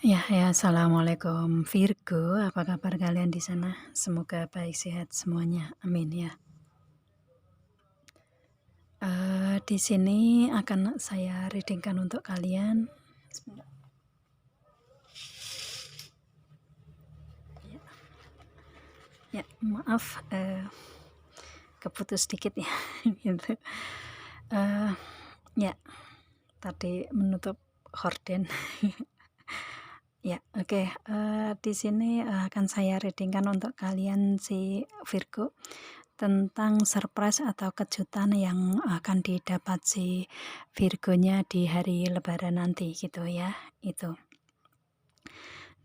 Assalamualaikum Virgo, apa kabar kalian di sana? Semoga baik sehat semuanya, amin ya. Di sini akan saya readingkan untuk kalian. Sebentar. Ya, maaf, keputus sedikit ya, gitu. Ya, tadi menutup horden. Ya, oke. Di sini akan saya readingkan untuk kalian si Virgo tentang surprise atau kejutan yang akan didapat si Virgonya di hari Lebaran nanti gitu ya, itu.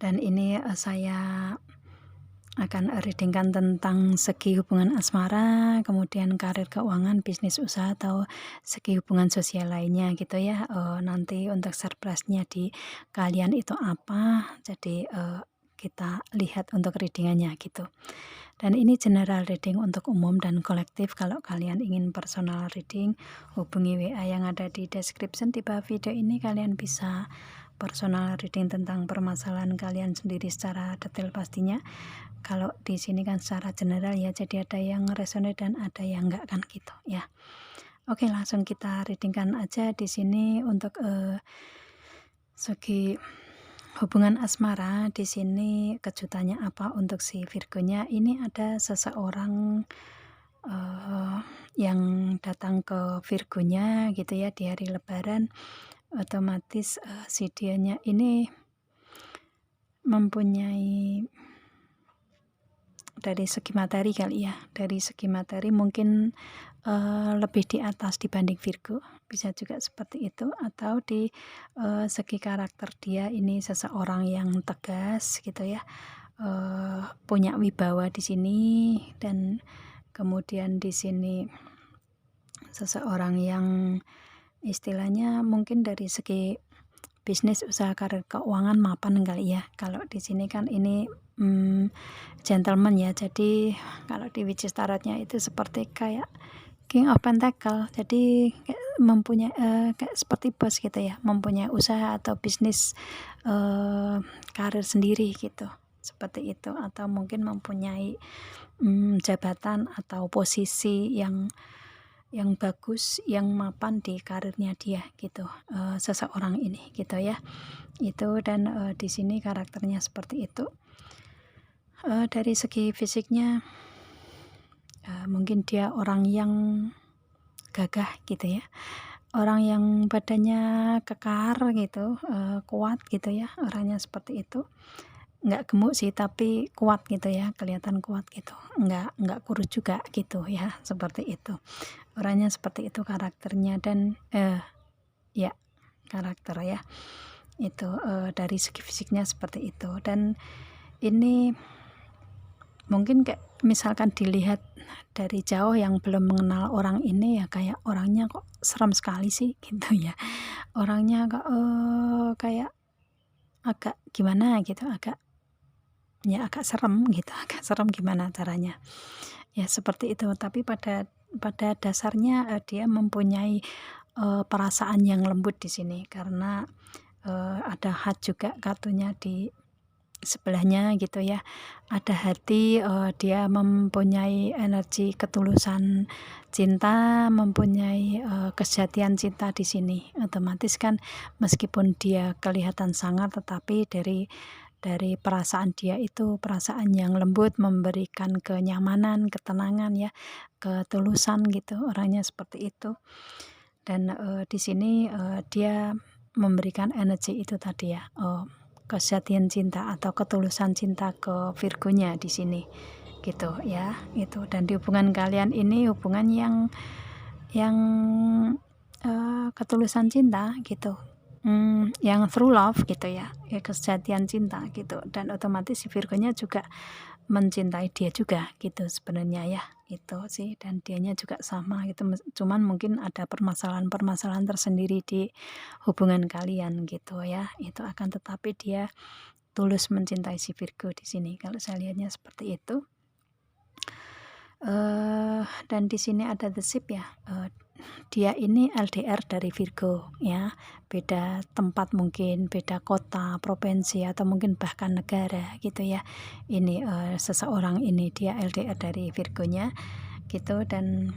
Dan ini saya akan readingkan tentang segi hubungan asmara, kemudian karir, keuangan, bisnis, usaha, atau segi hubungan sosial lainnya gitu ya. Nanti untuk surprise-nya di kalian itu apa, jadi kita lihat untuk readingannya gitu. Dan ini general reading untuk umum dan kolektif. Kalau kalian ingin personal reading, hubungi WA yang ada di description di bawah video ini. Kalian bisa personal reading tentang permasalahan kalian sendiri secara detail pastinya. Kalau di sini kan secara general ya, jadi ada yang resonate dan ada yang enggak kan gitu ya. Oke, langsung kita readingkan aja di sini untuk segi hubungan asmara. Di sini kejutannya apa untuk si Virgonya? Ini ada seseorang yang datang ke Virgonya gitu ya di hari Lebaran. Otomatis si dianya ini mempunyai, dari segi materi kali ya, dari segi materi mungkin lebih di atas dibanding Virgo, bisa juga seperti itu. Atau di segi karakter, dia ini seseorang yang tegas gitu ya, punya wibawa di sini. Dan kemudian di sini seseorang yang istilahnya mungkin dari segi bisnis, usaha, karir, keuangan mapan kali ya. Kalau di sini kan ini gentleman ya, jadi kalau di Witches Tarotnya itu seperti kayak King of Pentacle, jadi kayak mempunyai kayak seperti bos gitu ya, mempunyai usaha atau bisnis, karir sendiri gitu, seperti itu. Atau mungkin mempunyai jabatan atau posisi yang bagus, yang mapan di karirnya dia gitu, seseorang ini gitu ya. Itu. Dan di sini karakternya seperti itu. Dari segi fisiknya mungkin dia orang yang gagah gitu ya, orang yang badannya kekar gitu, kuat gitu ya, orangnya seperti itu. Nggak gemuk sih, tapi kuat gitu ya, kelihatan kuat gitu, nggak kurus juga gitu ya, seperti itu. Orangnya seperti itu karakternya. Dan ya, karakter ya itu, dari segi fisiknya seperti itu. Dan ini mungkin kayak misalkan dilihat dari jauh yang belum mengenal orang ini ya, kayak orangnya kok serem sekali sih gitu ya, orangnya kok kayak agak gimana gitu, agak serem gitu, agak serem gimana caranya ya, seperti itu. Tapi pada dasarnya dia mempunyai perasaan yang lembut di sini, karena ada hat juga kartunya di sebelahnya gitu ya, ada hati. Dia mempunyai energi ketulusan cinta, mempunyai kesejatian cinta di sini. Otomatis kan meskipun dia kelihatan sangar, tetapi dari perasaan dia itu perasaan yang lembut, memberikan kenyamanan, ketenangan ya, ketulusan gitu, orangnya seperti itu. Dan di sini dia memberikan energi itu tadi ya, kesejatian cinta atau ketulusan cinta ke Virgonya di sini gitu ya, itu. Dan di hubungan kalian ini hubungan yang ketulusan cinta gitu, yang true love gitu ya, kesejatian cinta gitu. Dan otomatis si Virgonya juga mencintai dia juga gitu sebenarnya ya, itu sih. Dan dianya juga sama gitu, cuman mungkin ada permasalahan tersendiri di hubungan kalian gitu ya, itu. Akan tetapi dia tulus mencintai si Virgo di sini, kalau saya lihatnya seperti itu. Dan di sini ada the ship ya, dia ini LDR dari Virgo ya, beda tempat mungkin, beda kota, provinsi, atau mungkin bahkan negara gitu ya. Ini seseorang ini dia LDR dari Virgonya gitu, dan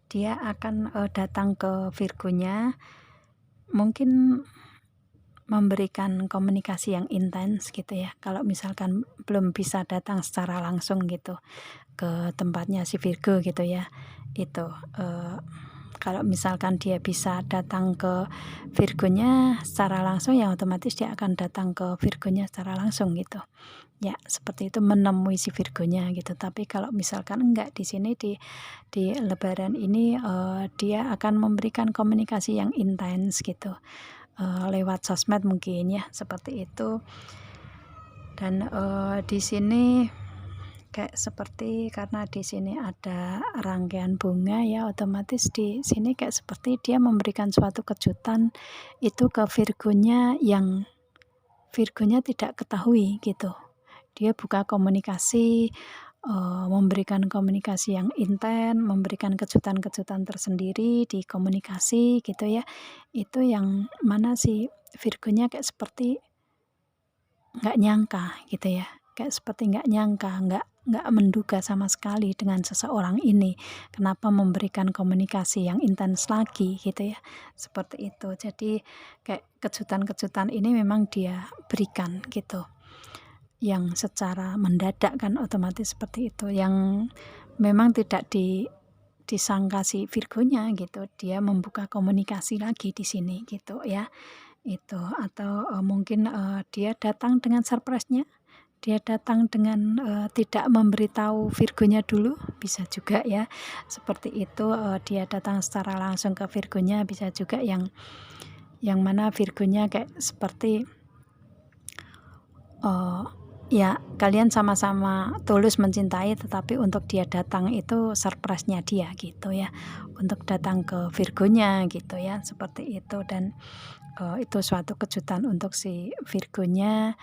dia akan datang ke Virgonya, mungkin memberikan komunikasi yang intens gitu ya. Kalau misalkan belum bisa datang secara langsung gitu ke tempatnya si Virgo gitu ya, itu kalau misalkan dia bisa datang ke Virgonya secara langsung, ya otomatis dia akan datang ke Virgonya secara langsung gitu ya, seperti itu, menemui si Virgonya gitu. Tapi kalau misalkan enggak, di sini di Lebaran ini dia akan memberikan komunikasi yang intens gitu, lewat sosmed mungkin ya, seperti itu. Dan di sini kayak seperti, karena di sini ada rangkaian bunga ya, otomatis di sini kayak seperti dia memberikan suatu kejutan itu ke Virgonya yang Virgonya tidak ketahui gitu. Dia buka komunikasi, memberikan komunikasi yang intens, memberikan kejutan-kejutan tersendiri di komunikasi gitu ya. Itu yang mana si Virgonya kayak seperti nggak nyangka gitu ya, kayak seperti nggak nyangka, nggak menduga sama sekali dengan seseorang ini, kenapa memberikan komunikasi yang intens lagi gitu ya, seperti itu. Jadi kayak kejutan-kejutan ini memang dia berikan gitu, yang secara mendadak kan, otomatis seperti itu, yang memang tidak disangka si Virgonya gitu, dia membuka komunikasi lagi di sini gitu ya. Itu, atau mungkin dia datang dengan surprise-nya, dia datang dengan tidak memberitahu Virgonya dulu, bisa juga ya, seperti itu. Dia datang secara langsung ke Virgonya, bisa juga yang mana Virgonya kayak seperti ya kalian sama-sama tulus mencintai, tetapi untuk dia datang itu surprise-nya dia gitu ya, untuk datang ke Virgonya gitu ya, seperti itu. Dan itu suatu kejutan untuk si Virgonya.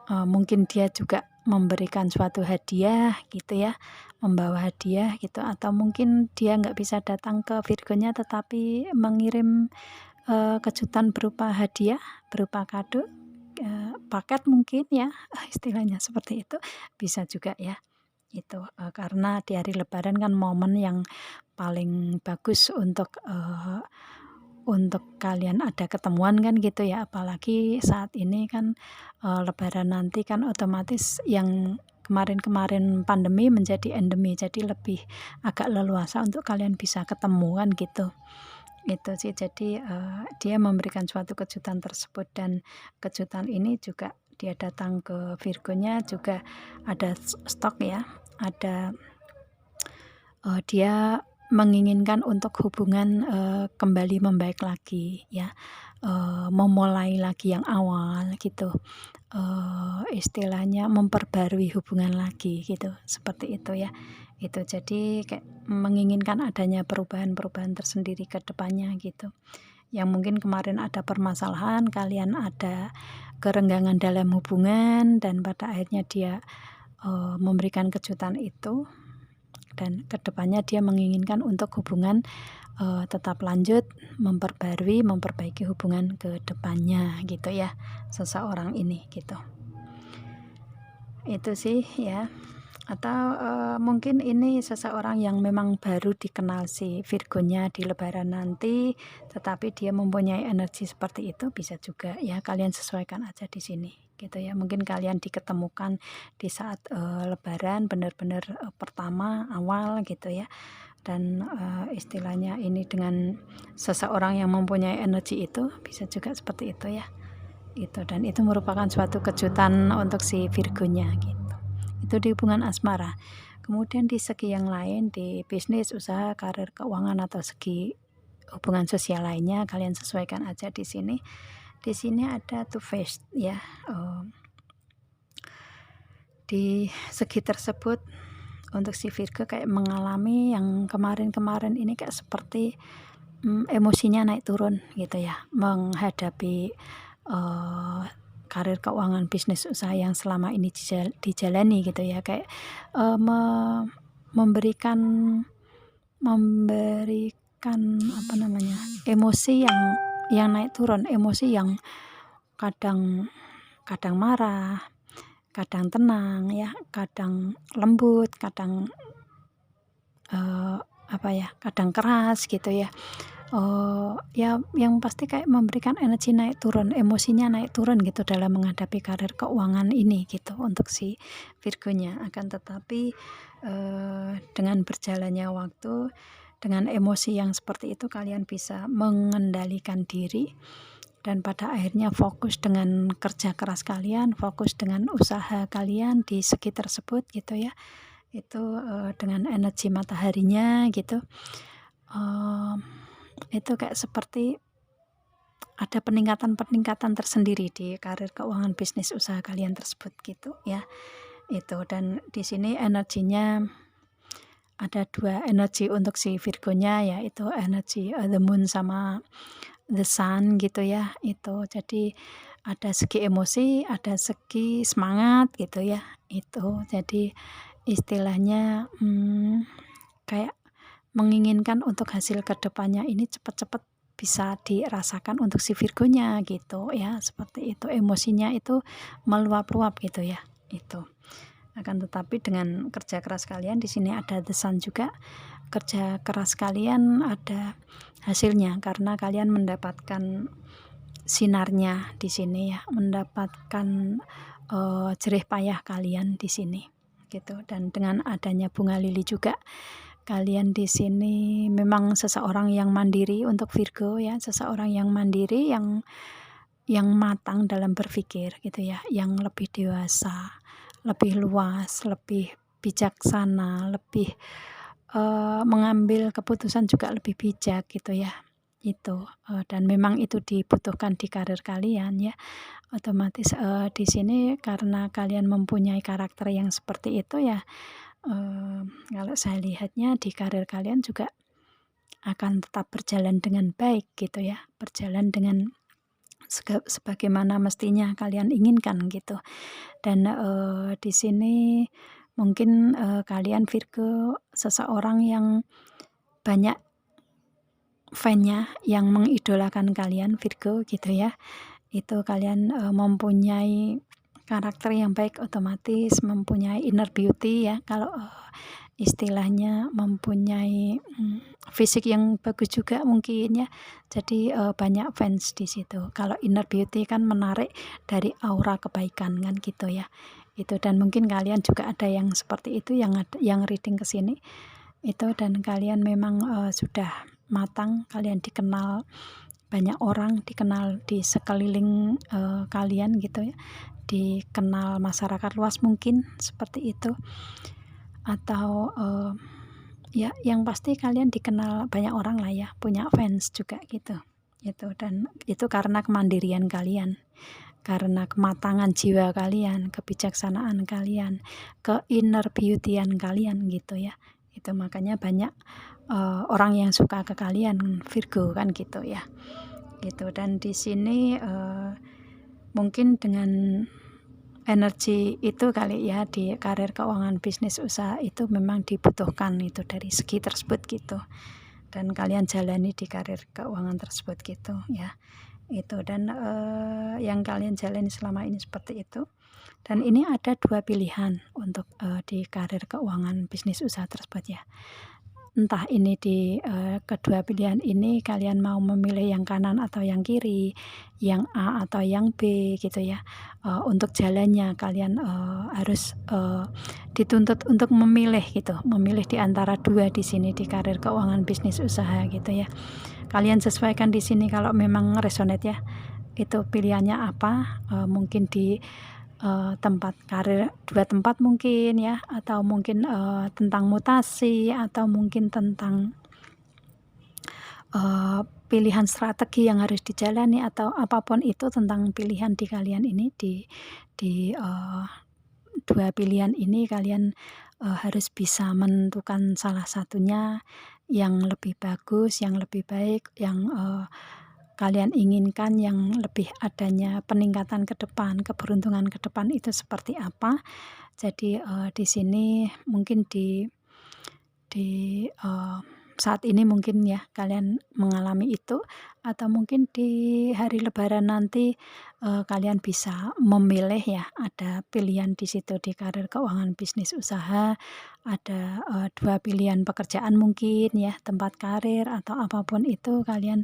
Mungkin dia juga memberikan suatu hadiah gitu ya, membawa hadiah gitu, atau mungkin dia nggak bisa datang ke Virgonya tetapi mengirim kejutan berupa hadiah, berupa kado, paket mungkin ya, istilahnya seperti itu, bisa juga ya. Itu karena di hari Lebaran kan momen yang paling bagus untuk kalian ada ketemuan kan gitu ya, apalagi saat ini kan Lebaran nanti kan otomatis yang kemarin-kemarin pandemi menjadi endemi, jadi lebih agak leluasa untuk kalian bisa ketemuan gitu. Itu sih, jadi dia memberikan suatu kejutan tersebut, dan kejutan ini juga dia datang ke Virgonya juga ada stok ya, ada dia menginginkan untuk hubungan kembali membaik lagi ya, memulai lagi yang awal gitu, istilahnya memperbarui hubungan lagi gitu, seperti itu ya. Itu jadi kayak menginginkan adanya perubahan-perubahan tersendiri ke depannya gitu, yang mungkin kemarin ada permasalahan, kalian ada kerenggangan dalam hubungan, dan pada akhirnya dia memberikan kejutan itu, dan kedepannya dia menginginkan untuk hubungan tetap lanjut, memperbaiki hubungan ke depannya gitu ya, seseorang ini gitu. Itu sih ya. Atau mungkin ini seseorang yang memang baru dikenal si Virgonya di Lebaran nanti, tetapi dia mempunyai energi seperti itu, bisa juga ya, kalian sesuaikan aja di sini gitu ya. Mungkin kalian diketemukan di saat Lebaran benar-benar pertama awal gitu ya, dan istilahnya ini dengan seseorang yang mempunyai energi itu, bisa juga seperti itu ya. Itu, dan itu merupakan suatu kejutan untuk si Virgonya gitu. Itu di hubungan asmara. Kemudian di segi yang lain, di bisnis, usaha, karir, keuangan, atau segi hubungan sosial lainnya, kalian sesuaikan aja di sini. Di sini ada two face ya. Di segi tersebut untuk si Virgo kayak mengalami yang kemarin-kemarin ini kayak seperti emosinya naik turun gitu ya, menghadapi karir, keuangan, bisnis, usaha yang selama ini dijalani gitu ya, kayak memberikan apa namanya, emosi yang naik turun, emosi yang kadang marah, kadang tenang ya, kadang lembut, kadang kadang keras gitu ya. Ya yang pasti kayak memberikan energi naik turun, emosinya naik turun gitu dalam menghadapi karir keuangan ini gitu untuk si Virgonya. Akan tetapi dengan berjalannya waktu, dengan emosi yang seperti itu kalian bisa mengendalikan diri dan pada akhirnya fokus dengan kerja keras kalian, fokus dengan usaha kalian di segi tersebut gitu ya. Itu dengan energi mataharinya gitu. Itu kayak seperti ada peningkatan tersendiri di karir keuangan bisnis usaha kalian tersebut gitu ya. Itu, dan di sini energinya ada 2 energi untuk si Virgonya, yaitu energi the moon sama the sun gitu ya. Itu jadi ada segi emosi, ada segi semangat gitu ya. Itu jadi istilahnya kayak menginginkan untuk hasil kedepannya ini cepat-cepat bisa dirasakan untuk si Virgonya gitu ya, seperti itu. Emosinya itu meluap-luap gitu ya. Itu. Akan tetapi dengan kerja keras kalian, di sini ada the sun juga. Kerja keras kalian ada hasilnya karena kalian mendapatkan sinarnya di sini ya, mendapatkan jerih payah kalian di sini gitu. Dan dengan adanya bunga lili juga, kalian di sini memang seseorang yang mandiri untuk Virgo ya, seseorang yang mandiri, yang matang dalam berpikir gitu ya, yang lebih dewasa, lebih luas, lebih bijaksana, lebih mengambil keputusan juga lebih bijak gitu ya. Itu dan memang itu dibutuhkan di karir kalian ya. Otomatis di sini karena kalian mempunyai karakter yang seperti itu ya, kalau saya lihatnya di karir kalian juga akan tetap berjalan dengan baik gitu ya, berjalan dengan sebagaimana mestinya kalian inginkan gitu. Dan di sini mungkin kalian Virgo seseorang yang banyak fan-nya yang mengidolakan kalian Virgo gitu ya. Itu kalian mempunyai karakter yang baik, otomatis mempunyai inner beauty ya, kalau istilahnya mempunyai fisik yang bagus juga mungkin ya. Jadi banyak fans di situ. Kalau inner beauty kan menarik dari aura kebaikan kan gitu ya. Itu, dan mungkin kalian juga ada yang seperti itu yang reading ke sini. Itu, dan kalian memang sudah matang, kalian dikenal banyak orang, dikenal di sekeliling kalian gitu ya, dikenal masyarakat luas mungkin seperti itu, atau ya yang pasti kalian dikenal banyak orang lah ya, punya fans juga gitu. Itu, dan itu karena kemandirian kalian, karena kematangan jiwa kalian, kebijaksanaan kalian, ke inner beautyan kalian gitu ya. Itu makanya banyak orang yang suka ke kalian Virgo kan gitu ya. Gitu, dan di sini mungkin dengan energi itu kali ya, di karir keuangan bisnis usaha itu memang dibutuhkan itu dari segi tersebut gitu, dan kalian jalani di karir keuangan tersebut gitu ya. Itu, dan yang kalian jalani selama ini seperti itu. Dan ini ada 2 pilihan untuk di karir keuangan bisnis usaha tersebut ya. Entah ini di kedua pilihan ini kalian mau memilih yang kanan atau yang kiri, yang A atau yang B gitu ya. Untuk jalannya kalian harus dituntut untuk memilih gitu, memilih di antara 2 di sini di karir keuangan bisnis usaha gitu ya. Kalian sesuaikan di sini kalau memang resonate ya. Itu pilihannya apa? Mungkin di tempat karir, 2 tempat mungkin ya, atau mungkin tentang mutasi, atau mungkin tentang pilihan strategi yang harus dijalani, atau apapun itu tentang pilihan di kalian ini, di 2 pilihan ini kalian harus bisa menentukan salah satunya yang lebih bagus, yang lebih baik, yang kalian inginkan, yang lebih adanya peningkatan ke depan, keberuntungan ke depan itu seperti apa. Jadi di sini mungkin di di saat ini mungkin ya kalian mengalami itu, atau mungkin di hari lebaran nanti kalian bisa memilih ya, ada pilihan di situ di karir keuangan bisnis usaha, ada 2 pilihan pekerjaan mungkin ya, tempat karir atau apapun itu kalian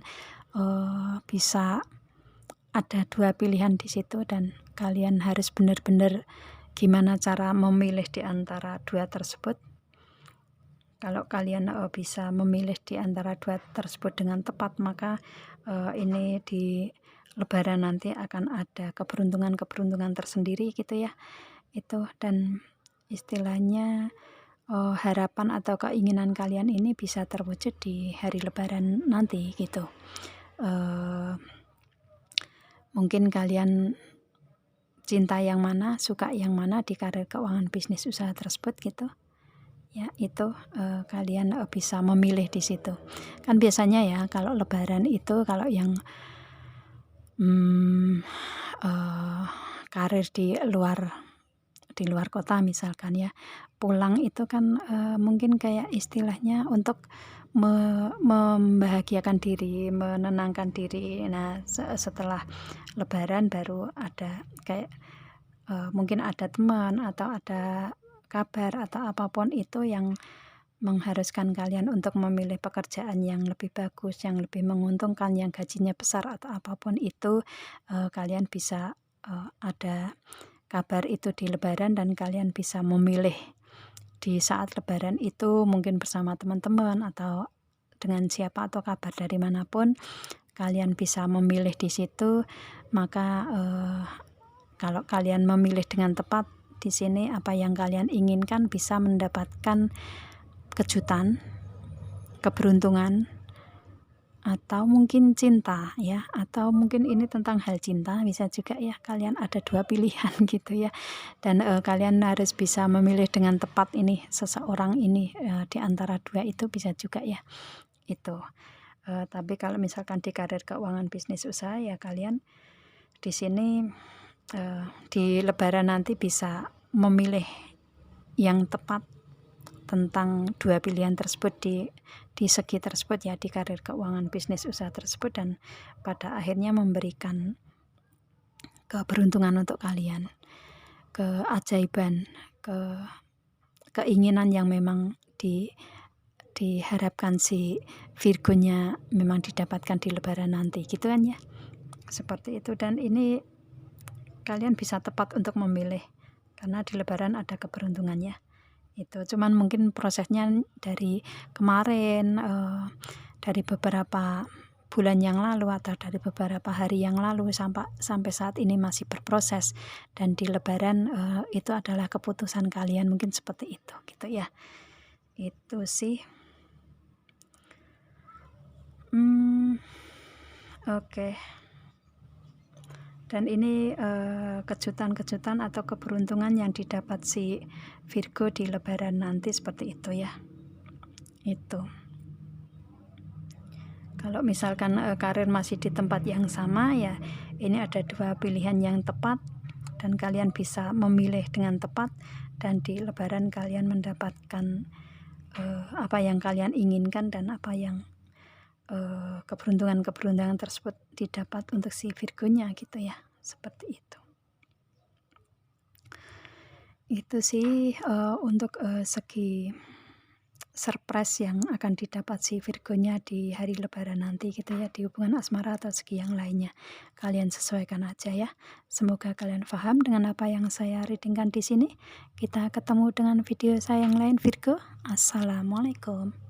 bisa ada 2 pilihan di situ dan kalian harus benar-benar gimana cara memilih di antara 2 tersebut. Kalau kalian bisa memilih di antara 2 tersebut dengan tepat, maka ini di lebaran nanti akan ada keberuntungan-keberuntungan tersendiri gitu ya. Itu dan istilahnya harapan atau keinginan kalian ini bisa terwujud di hari lebaran nanti gitu. Mungkin kalian cinta yang mana, suka yang mana di karir keuangan bisnis usaha tersebut gitu. Ya itu kalian bisa memilih di situ. Kan biasanya ya kalau lebaran itu kalau yang karir di luar kota misalkan ya, pulang itu kan mungkin kayak istilahnya untuk membahagiakan diri, menenangkan diri. Nah setelah lebaran baru ada kayak mungkin ada teman atau ada kabar atau apapun itu yang mengharuskan kalian untuk memilih pekerjaan yang lebih bagus, yang lebih menguntungkan, yang gajinya besar atau apapun itu, kalian bisa ada kabar itu di lebaran dan kalian bisa memilih di saat lebaran itu mungkin bersama teman-teman atau dengan siapa atau kabar dari manapun, kalian bisa memilih di situ. Maka kalau kalian memilih dengan tepat di sini apa yang kalian inginkan bisa mendapatkan kejutan, keberuntungan, atau mungkin cinta ya, atau mungkin ini tentang hal cinta bisa juga ya, kalian ada 2 pilihan gitu ya. Dan kalian harus bisa memilih dengan tepat ini seseorang ini di antara 2 itu bisa juga ya. Itu. Tapi kalau misalkan di karir keuangan bisnis usaha ya kalian di sini di lebaran nanti bisa memilih yang tepat tentang 2 pilihan tersebut di segi tersebut ya, di karir keuangan bisnis usaha tersebut, dan pada akhirnya memberikan keberuntungan untuk kalian, keajaiban, keinginan yang memang diharapkan si Virgonya memang didapatkan di lebaran nanti gitu kan ya, seperti itu. Dan ini kalian bisa tepat untuk memilih karena di lebaran ada keberuntungannya. Itu cuman mungkin prosesnya dari kemarin, dari beberapa bulan yang lalu atau dari beberapa hari yang lalu sampai saat ini masih berproses, dan di lebaran itu adalah keputusan kalian, mungkin seperti itu gitu ya. Itu sih. Oke. Dan ini kejutan-kejutan atau keberuntungan yang didapat si Virgo di lebaran nanti seperti itu ya. Itu. Kalau misalkan karir masih di tempat yang sama ya, ini ada 2 pilihan yang tepat dan kalian bisa memilih dengan tepat, dan di lebaran kalian mendapatkan apa yang kalian inginkan dan apa yang keberuntungan-keberuntungan tersebut didapat untuk si Virgonya gitu ya, seperti itu. Itu sih untuk segi surprise yang akan didapat si Virgonya di hari lebaran nanti gitu ya, di hubungan asmara atau segi yang lainnya. Kalian sesuaikan aja ya. Semoga kalian paham dengan apa yang saya readingkan di sini. Kita ketemu dengan video saya yang lain Virgo. Assalamualaikum.